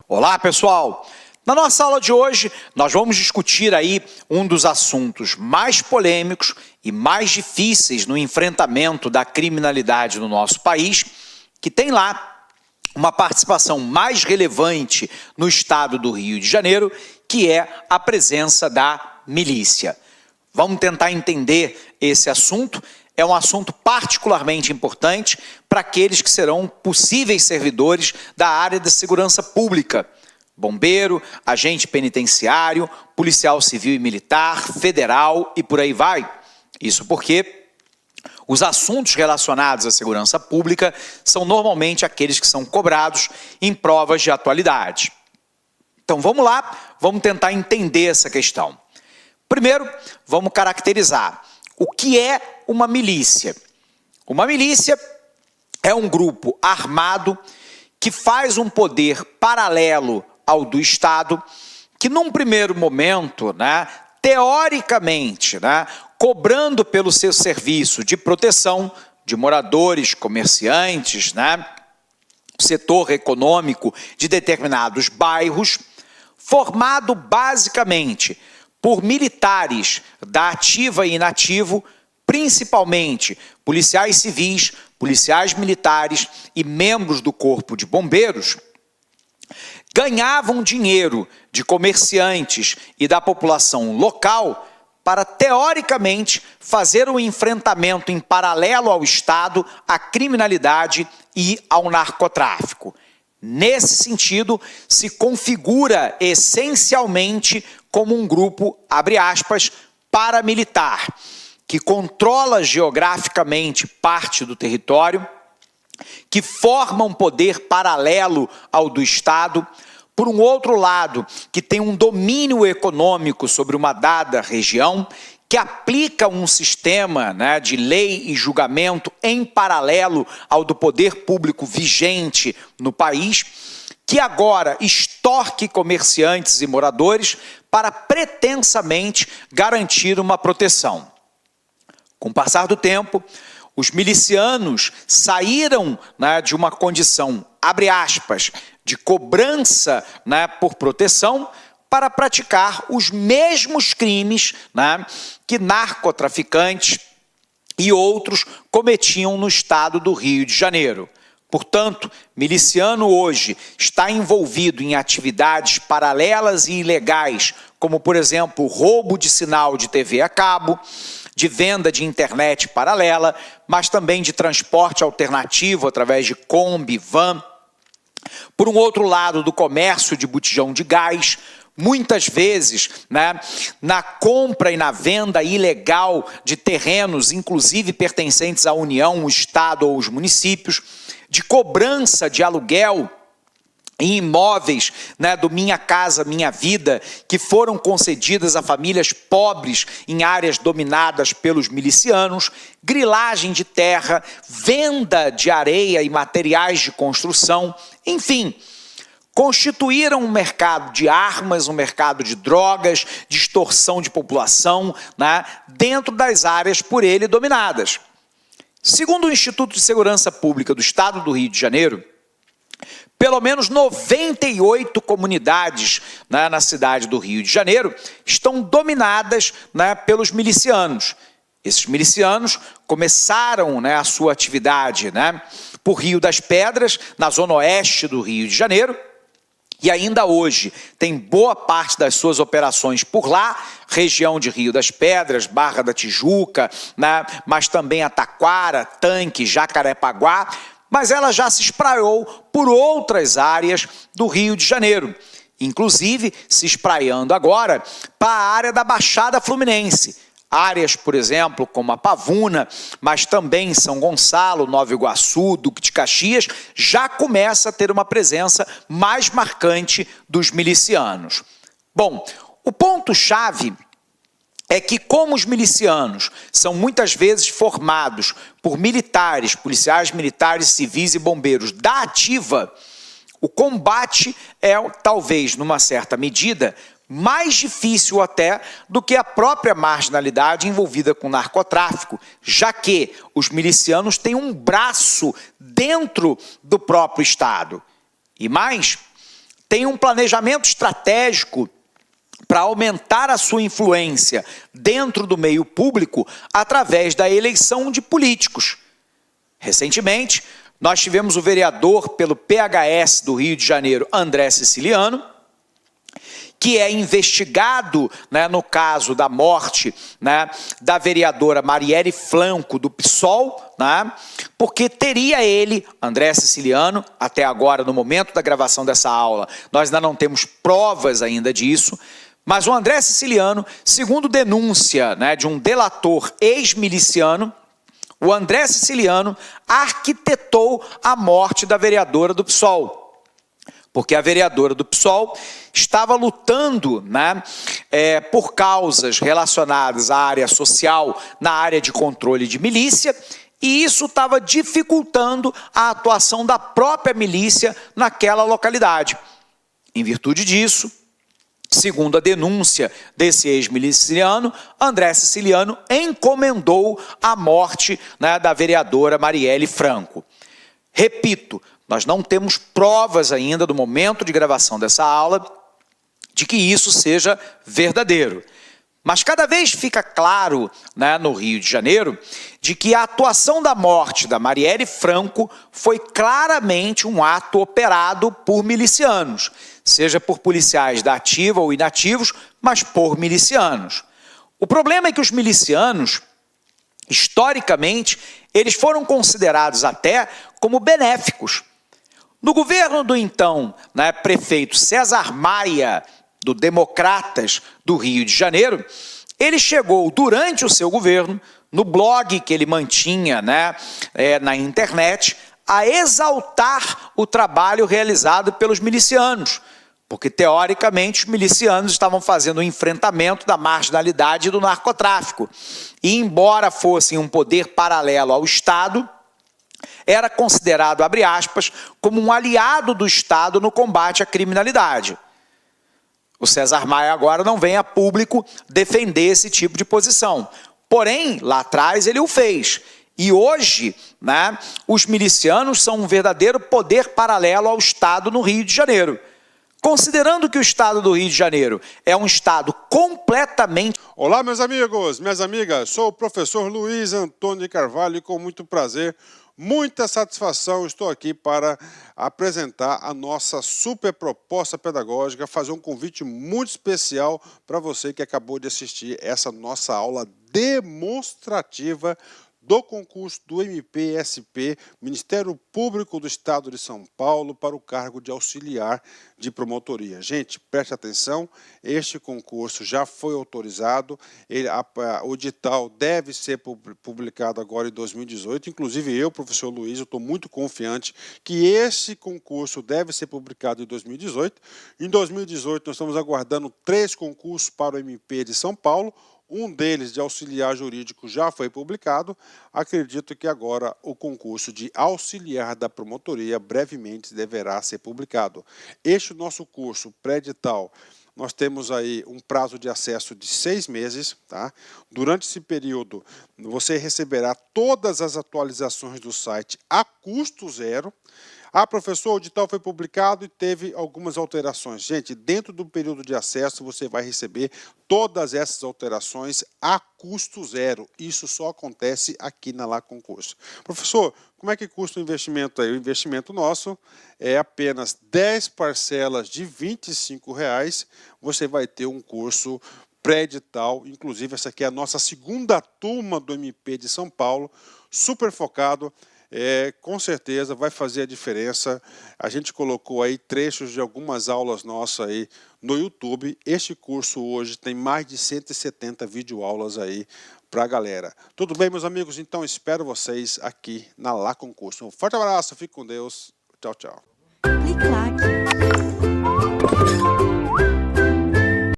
Olá, pessoal! Na nossa aula de hoje, nós vamos discutir aí um dos assuntos mais polêmicos e mais difíceis no enfrentamento da criminalidade no nosso país, que tem lá uma participação mais relevante no estado do Rio de Janeiro, que é a presença da milícia. Vamos tentar entender esse assunto. É um assunto particularmente importante para aqueles que serão possíveis servidores da área da segurança pública. Bombeiro, agente penitenciário, policial civil e militar, federal e por aí vai. Isso porque os assuntos relacionados à segurança pública são normalmente aqueles que são cobrados em provas de atualidade. Então vamos lá, vamos tentar entender essa questão. Primeiro, vamos caracterizar o que é uma milícia. Uma milícia é um grupo armado que faz um poder paralelo ao do Estado, que num primeiro momento, teoricamente, cobrando pelo seu serviço de proteção de moradores, comerciantes, setor econômico de determinados bairros, formado basicamente por militares da ativa e inativo, principalmente policiais civis, policiais militares e membros do Corpo de Bombeiros, ganhavam dinheiro de comerciantes e da população local para, teoricamente, fazer um enfrentamento em paralelo ao Estado, à criminalidade e ao narcotráfico. Nesse sentido, se configura essencialmente como um grupo, abre aspas, paramilitar, que controla geograficamente parte do território, que forma um poder paralelo ao do Estado, por um outro lado, que tem um domínio econômico sobre uma dada região, que aplica um sistema de lei e julgamento em paralelo ao do poder público vigente no país, que agora extorque comerciantes e moradores para pretensamente garantir uma proteção. Com o passar do tempo, os milicianos saíram de uma condição, abre aspas, de cobrança por proteção para praticar os mesmos crimes que narcotraficantes e outros cometiam no estado do Rio de Janeiro. Portanto, miliciano hoje está envolvido em atividades paralelas e ilegais, como, por exemplo, roubo de sinal de TV a cabo, de venda de internet paralela, mas também de transporte alternativo através de Kombi, van. Por um outro lado, do comércio de botijão de gás, muitas vezes na compra e na venda ilegal de terrenos, inclusive pertencentes à União, o Estado ou os municípios, de cobrança de aluguel em imóveis do Minha Casa Minha Vida, que foram concedidas a famílias pobres em áreas dominadas pelos milicianos, grilagem de terra, venda de areia e materiais de construção, enfim, constituíram um mercado de armas, um mercado de drogas, de extorsão de população, dentro das áreas por ele dominadas. Segundo o Instituto de Segurança Pública do Estado do Rio de Janeiro, pelo menos 98 comunidades na cidade do Rio de Janeiro estão dominadas pelos milicianos. Esses milicianos começaram a sua atividade por Rio das Pedras, na zona oeste do Rio de Janeiro, e ainda hoje tem boa parte das suas operações por lá, região de Rio das Pedras, Barra da Tijuca, mas também a Taquara, Tanque, Jacarepaguá, mas ela já se espraiou por outras áreas do Rio de Janeiro, inclusive se espraiando agora para a área da Baixada Fluminense. Áreas, por exemplo, como a Pavuna, mas também São Gonçalo, Nova Iguaçu, Duque de Caxias, já começa a ter uma presença mais marcante dos milicianos. Bom, o ponto-chave é que, como os milicianos são muitas vezes formados por militares, policiais militares, civis e bombeiros da ativa, o combate é, talvez, numa certa medida, mais difícil até do que a própria marginalidade envolvida com narcotráfico, já que os milicianos têm um braço dentro do próprio Estado. E mais, tem um planejamento estratégico para aumentar a sua influência dentro do meio público através da eleição de políticos. Recentemente, nós tivemos o vereador pelo PHS do Rio de Janeiro, André Siciliano, que é investigado, né, no caso da morte, né, da vereadora Marielle Franco, do PSOL, né, porque teria ele, André Siciliano, até agora, no momento da gravação dessa aula, nós ainda não temos provas ainda disso, mas o André Siciliano, segundo denúncia, né, de um delator ex-miliciano, o André Siciliano arquitetou a morte da vereadora do PSOL. Porque a vereadora do PSOL estava lutando, né, por causas relacionadas à área social, na área de controle de milícia, e isso estava dificultando a atuação da própria milícia naquela localidade. Em virtude disso, segundo a denúncia desse ex-miliciano, André Siciliano encomendou a morte, né, da vereadora Marielle Franco. Repito, nós não temos provas ainda do momento de gravação dessa aula de que isso seja verdadeiro. Mas cada vez fica claro, né, no Rio de Janeiro, de que a atuação da morte da Marielle Franco foi claramente um ato operado por milicianos, seja por policiais da ativa ou inativos, mas por milicianos. O problema é que os milicianos, historicamente, eles foram considerados até como benéficos. No governo do então, né, prefeito César Maia, do Democratas do Rio de Janeiro, ele chegou durante o seu governo, no blog que ele mantinha, né, na internet, a exaltar o trabalho realizado pelos milicianos, porque teoricamente os milicianos estavam fazendo o enfrentamento da marginalidade e do narcotráfico. E embora fossem um poder paralelo ao Estado, era considerado, abre aspas, como um aliado do Estado no combate à criminalidade. O César Maia agora não vem a público defender esse tipo de posição. Porém, lá atrás ele o fez. E hoje, né, os milicianos são um verdadeiro poder paralelo ao Estado no Rio de Janeiro. Considerando que o Estado do Rio de Janeiro é um Estado completamente... Olá, meus amigos, minhas amigas, sou o professor Luiz Antônio de Carvalho e com muito prazer, muita satisfação, estou aqui para apresentar a nossa super proposta pedagógica, fazer um convite muito especial para você que acabou de assistir essa nossa aula demonstrativa do concurso do MPSP, Ministério Público do Estado de São Paulo, para o cargo de auxiliar de promotoria. Gente, preste atenção, este concurso já foi autorizado, o edital deve ser publicado agora em 2018, inclusive eu, professor Luiz, eu estou muito confiante que esse concurso deve ser publicado em 2018. Em 2018, nós estamos aguardando 3 concursos para o MP de São Paulo. Um deles, de auxiliar jurídico, já foi publicado. Acredito que agora o concurso de auxiliar da promotoria brevemente deverá ser publicado. Este nosso curso pré-edital, nós temos aí um prazo de acesso de 6 meses. Tá? Durante esse período, você receberá todas as atualizações do site a custo zero. Ah, professor, o edital foi publicado e teve algumas alterações. Gente, dentro do período de acesso, você vai receber todas essas alterações a custo zero. Isso só acontece aqui na Lá Concurso. Professor, como é que custa o investimento aí? O investimento nosso é apenas 10 parcelas de R$ 25,00. Você vai ter um curso pré-edital. Inclusive, essa aqui é a nossa segunda turma do MP de São Paulo, super focado. Com certeza vai fazer a diferença. A gente colocou aí trechos de algumas aulas nossas aí no YouTube. Este curso hoje tem mais de 170 videoaulas aí para a galera. Tudo bem, meus amigos? Então espero vocês aqui na Lá Concurso. Um forte abraço, fique com Deus. Tchau, tchau.